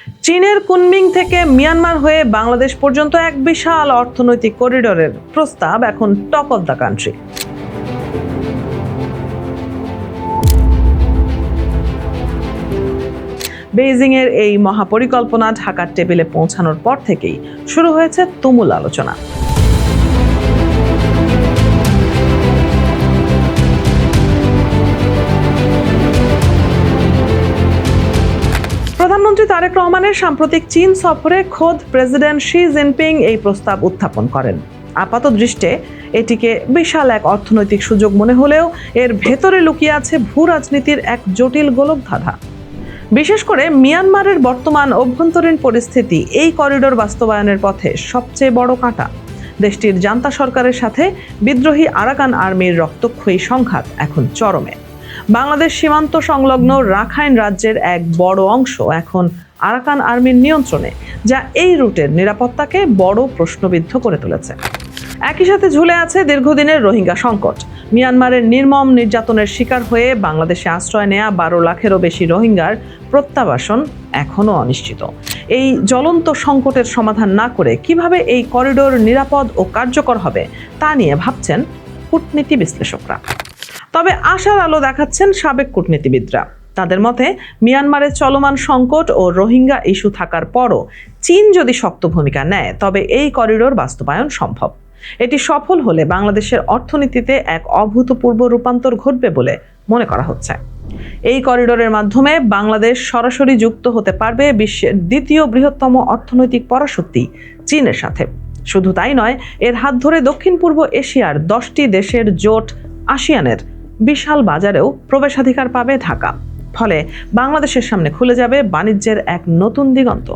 চীনের কুনমিং থেকে মিয়ানমার হয়ে বাংলাদেশ পর্যন্ত এক বিশাল অর্থনৈতিক করিডোরের প্রস্তাব এখন talk of the country. Beijing এর এই মহাপরিকল্পনা ঢাকার টেবিলে পৌঁছানোর পর থেকেই শুরু হয়েছে তুমুল আলোচনা। প্রধানমন্ত্রী তারেক রহমানের সাম্প্রতিক চীন সফরে খোদ প্রেসিডেন্ট শি জিনপিং এই প্রস্তাব উত্থাপন করেন। আপাত দৃষ্টে এটিকে বিশাল এক অর্থনৈতিক সুযোগ মনে হলেও এর ভেতরে লুকিয়ে আছে ভূ রাজনীতির এক জটিল গোলকধাঁধা। বিশেষ করে মিয়ানমারের বর্তমান অভ্যন্তরীণ পরিস্থিতি এই করিডোর বাস্তবায়নের পথে সবচেয়ে বড় কাঁটা। দেশটির জান্তা সরকারের সাথে বিদ্রোহী আরাকান আর্মির রক্তক্ষয়ী সংঘাত এখন চরমে। বাংলাদেশ সীমান্ত সংলগ্ন রাখাইন রাজ্যের এক বড় অংশ এখন আরাকান আর্মির নিয়ন্ত্রণে, যা এই রুটের নিরাপত্তাকে বড় প্রশ্নবিদ্ধ করে তুলেছে। একই সাথে ঝুলে আছে দীর্ঘদিনের রোহিঙ্গা সংকট। মিয়ানমারের নির্মম নির্যাতনের শিকার হয়ে বাংলাদেশে আশ্রয় নেয়া 12 লাখেরও বেশি রোহিঙ্গার প্রত্যাবাসন এখনও অনিশ্চিত। এই জ্বলন্ত সংকটের সমাধান না করে কিভাবে এই করিডোর নিরাপদ ও কার্যকর হবে তা নিয়ে ভাবছেন কূটনীতি বিশ্লেষকরা। তবে আশার আলো দেখাচ্ছেন সাবেক কূটনীতিবিদরা। তাদের মতে মিয়ানমারের চলমান সংকট ও রোহিঙ্গা ইস্যু থাকার পরও চীন যদি শক্ত ভূমিকা নেয় তবে এই করিডোর বাস্তবায়ন সম্ভব। এটি সফল হলে বাংলাদেশের অর্থনীতিতে এক অভূতপূর্ব রূপান্তর ঘটবে বলে মনে করা হচ্ছে। এই করিডোরের মাধ্যমে বাংলাদেশ সরাসরি যুক্ত হতে পারবে বিশ্বের দ্বিতীয় বৃহত্তম অর্থনৈতিক পরাশক্তি চীনের সাথে। শুধু তাই নয়, এর হাত ধরে দক্ষিণ পূর্ব এশিয়ার 10টি দেশের জোট আসিয়ানের বিশাল বাজারেও প্রবেশাধিকার পাবে ঢাকা। ফলে বাংলাদেশের সামনে খুলে যাবে বাণিজ্যের এক নতুন দিগন্ত।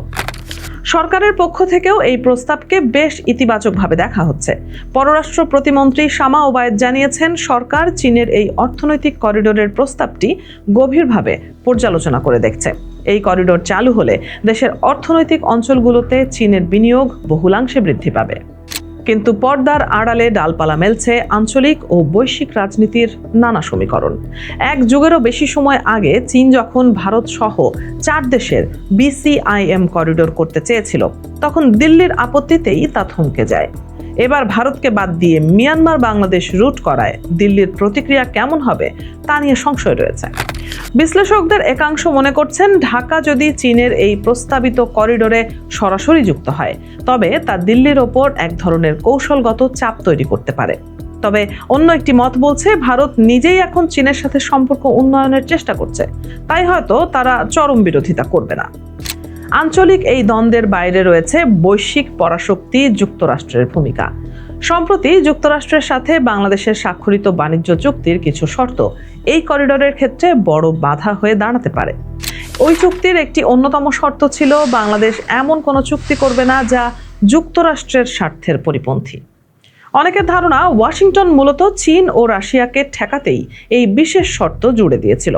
সরকারের পক্ষ থেকেও এই প্রস্তাবকে বেশ ইতিবাচকভাবে দেখা হচ্ছে। পররাষ্ট্র প্রতিমন্ত্রী শামা ওবায়েদ জানিয়েছেন, সরকার চীনের এই অর্থনৈতিক করিডোরের প্রস্তাবটি গভীরভাবে পর্যালোচনা করে দেখছে। এই করিডোর চালু হলে দেশের অর্থনৈতিক অঞ্চলগুলোতে চীনের বিনিয়োগ বহুলাংশে বৃদ্ধি পাবে। কিন্তু পর্দার আড়ালে ডালপালা মেলছে আঞ্চলিক ও বৈশ্বিক রাজনীতির নানা সমীকরণ। এক যুগেরও বেশি সময় আগে চীন যখন ভারত সহ 4 দেশের BCIM করিডোর করতে চেয়েছিল, তখন দিল্লির আপত্তিতেই তা থমকে যায়। এবার ভারতকে বাদ দিয়ে মিয়ানমার বাংলাদেশ রুট করায় দিল্লির প্রতিক্রিয়া কেমন হবে তা নিয়ে সংশয় রয়েছে। বিশ্লেষকদের একাংশ মনে করছেন, ঢাকা যদি চীনের এই প্রস্তাবিত করিডোরে সরাসরি যুক্ত হয় তবে তা দিল্লির ওপর এক ধরনের কৌশলগত চাপ তৈরি করতে পারে। তবে অন্য একটি মত বলছে, ভারত নিজেই এখন চীনের সাথে সম্পর্ক উন্নয়নের চেষ্টা করছে, তাই হয়তো তারা চরম বিরোধিতা করবে না। আঞ্চলিক এই দ্বন্দ্বের বাইরে রয়েছে বৈশ্বিক পরাশক্তি যুক্তরাষ্ট্রের ভূমিকা। সম্প্রতি যুক্তরাষ্ট্রের সাথে বাংলাদেশের স্বাক্ষরিত বাণিজ্য চুক্তির কিছু শর্ত এই করিডোরের ক্ষেত্রে বড় বাধা হয়ে দাঁড়াতে পারে। ওই চুক্তির একটি অন্যতম শর্ত ছিল, বাংলাদেশ এমন কোনো চুক্তি করবে না যা যুক্তরাষ্ট্রের স্বার্থের পরিপন্থী। অনেকের ধারণা, ওয়াশিংটন মূলত চীন ও রাশিয়াকে ঠেকাতেই এই বিশেষ শর্ত জুড়ে দিয়েছিল।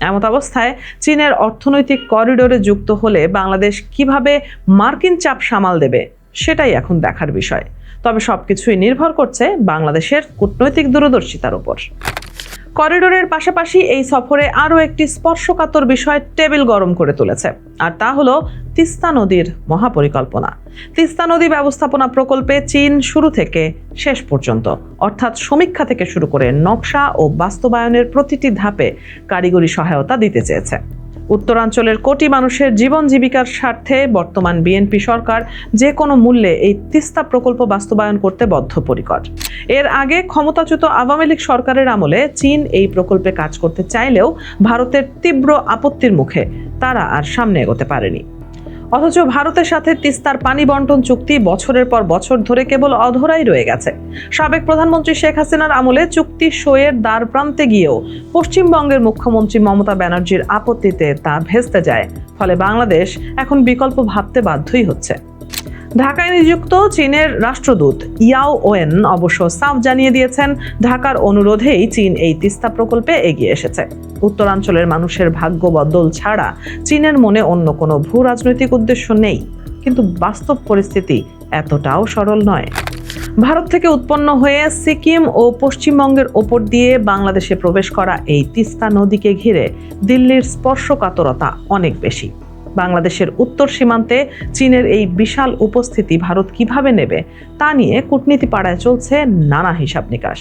এমত অবস্থায় চীনের অর্থনৈতিক করিডোরে যুক্ত হলে বাংলাদেশ কিভাবে মার্কিন চাপ সামাল দেবে সেটাই এখন দেখার বিষয়। তবে সবকিছুই নির্ভর করছে বাংলাদেশের কূটনৈতিক দূরদর্শিতার উপর। করিডোরের পাশাপাশি এই সফরে আরও একটি স্পর্শকাতর বিষয় টেবিল গরম করে তুলেছে, আর তা হলো তিস্তা নদীর মহাপরিকল্পনা। তিস্তা নদী ব্যবস্থাপনা প্রকল্পে চীন শুরু থেকে শেষ পর্যন্ত, অর্থাৎ সমীক্ষা থেকে শুরু করে নকশা ও বাস্তবায়নের প্রতিটি ধাপে কারিগরি সহায়তা দিতে চেয়েছে। উত্তরাঞ্চলের কোটি মানুষের জীবন জীবিকার স্বার্থে বর্তমান বিএনপি সরকার যে কোনো মূল্যে এই তিস্তা প্রকল্প বাস্তবায়ন করতে বদ্ধপরিকর। এর আগে ক্ষমতাচ্যুত আওয়ামী লীগ সরকারের আমলে চীন এই প্রকল্পে কাজ করতে চাইলেও ভারতের তীব্র আপত্তির মুখে তারা আর সামনে এগোতে পারেনি। অথচ ভারতের সাথে তিস্তার পানি বন্টন চুক্তি বছরের পর বছর ধরে কেবল অধরাই রয়ে গেছে। সাবেক প্রধানমন্ত্রী শেখ হাসিনার আমলে চুক্তি সইয়ের দ্বার প্রান্তে গিয়েও পশ্চিমবঙ্গের মুখ্যমন্ত্রী মমতা ব্যানার্জির আপত্তিতে তা ভেস্তে যায়। ফলে বাংলাদেশ এখন বিকল্প ভাবতে বাধ্যই হচ্ছে। ঢাকায় নিযুক্ত চীনের রাষ্ট্রদূত ইয়াও ওয়েন অবশ্য সাফ জানিয়ে দিয়েছেন, ঢাকার অনুরোধেই চীন এই তিস্তা প্রকল্পে এগিয়ে এসেছে। উত্তরাঞ্চলের মানুষের ভাগ্য বদল ছাড়া চীনের মনে অন্য কোনো ভূ রাজনৈতিক উদ্দেশ্য নেই। কিন্তু বাস্তব পরিস্থিতি এতটাও সরল নয়। ভারত থেকে উৎপন্ন হয়ে সিকিম ও পশ্চিমবঙ্গের ওপর দিয়ে বাংলাদেশে প্রবেশ করা এই তিস্তা নদীকে ঘিরে দিল্লির স্পর্শকাতরতা অনেক বেশি। বাংলাদেশের উত্তর সীমান্তে চীনের এই বিশাল উপস্থিতি ভারত কিভাবে নেবে তা নিয়ে কূটনীতি পাড়ায় চলছে নানা হিসাব নিকাশ।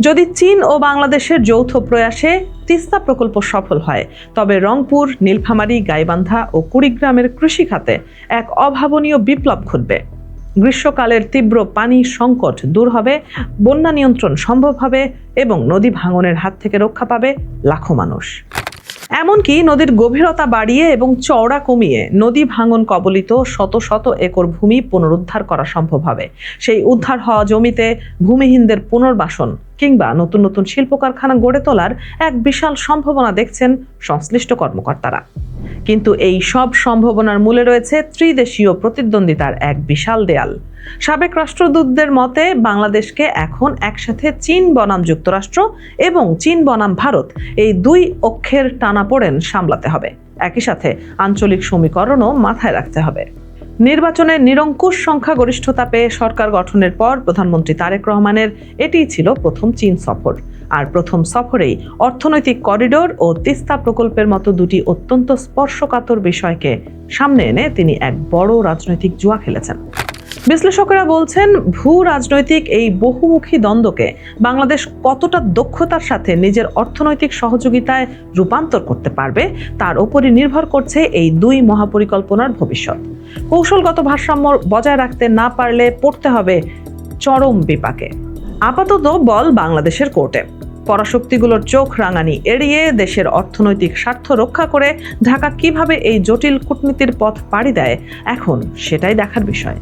যদি চীন ও বাংলাদেশের যৌথ প্রয়াসে তিস্তা প্রকল্প সফল হয়, তবে রংপুর, নীলফামারী, গাইবান্ধা ও কুড়িগ্রামের কৃষি খাতে এক অভাবনীয় বিপ্লব ঘটবে। গ্রীষ্মকালের তীব্র পানি সংকট দূর হবে, বন্যা নিয়ন্ত্রণ সম্ভব হবে এবং নদী ভাঙনের হাত থেকে রক্ষা পাবে লাখো মানুষ। এমনকি নদীর গভীরতা বাড়িয়ে এবং চওড়া কমিয়ে নদী ভাঙন কবলিত শত শত একর ভূমি পুনরুদ্ধার করা সম্ভব হবে। সেই উদ্ধার হওয়া জমিতে ভূমিহীনদের পুনর্বাসন কিংবা নতুন নতুন শিল্প কারখানা গড়ে তোলার এক বিশাল সম্ভাবনা দেখছেন সংশ্লিষ্ট কর্মকর্তারা। কিন্তু এই সব সম্ভাবনার মূলে রয়েছে ত্রিদেশীয় প্রতিদ্বন্দ্বিতার এক বিশাল দেয়াল। সাবেক রাষ্ট্রদূতদের মতে বাংলাদেশকে এখন একসাথে চীন বনাম যুক্তরাষ্ট্র এবং চীন বনাম ভারত এই দুই অক্ষের টানাপোড়েন সামলাতে হবে। একই সাথে আঞ্চলিক সমীকরণও মাথায় রাখতে হবে। নির্বাচনে নিরঙ্কুশ সংখ্যাগরিষ্ঠতা পেয়ে সরকার গঠনের পর প্রধানমন্ত্রী তারেক রহমানের এটিই ছিল প্রথম চীন সফর। আর প্রথম সফরেই অর্থনৈতিক করিডোর ও তিস্তা প্রকল্পের মতো দুটি অত্যন্ত স্পর্শকাতর বিষয়কে সামনে এনে তিনি এক বড় রাজনৈতিক জুয়া খেলেছেন। বিশ্লেষকেরা বলছেন, ভূ রাজনৈতিক এই বহুমুখী দ্বন্দ্বকে বাংলাদেশ কতটা দক্ষতার সাথে নিজের অর্থনৈতিক সহযোগিতায় রূপান্তর করতে পারবে তার উপরই নির্ভর করছে এই দুই মহাপরিকল্পনার ভবিষ্যৎ। কৌশলগত ভারসাম্য বজায় রাখতে না পারলে পড়তে হবে চরম বিপাকে। আপাতত বল বাংলাদেশের কোর্টে। পরাশক্তিগুলোর চোখ রাঙানি এড়িয়ে দেশের অর্থনৈতিক স্বার্থ রক্ষা করে ঢাকা কিভাবে এই জটিল কূটনীতির পথ পাড়ি দেয়, এখন সেটাই দেখার বিষয়।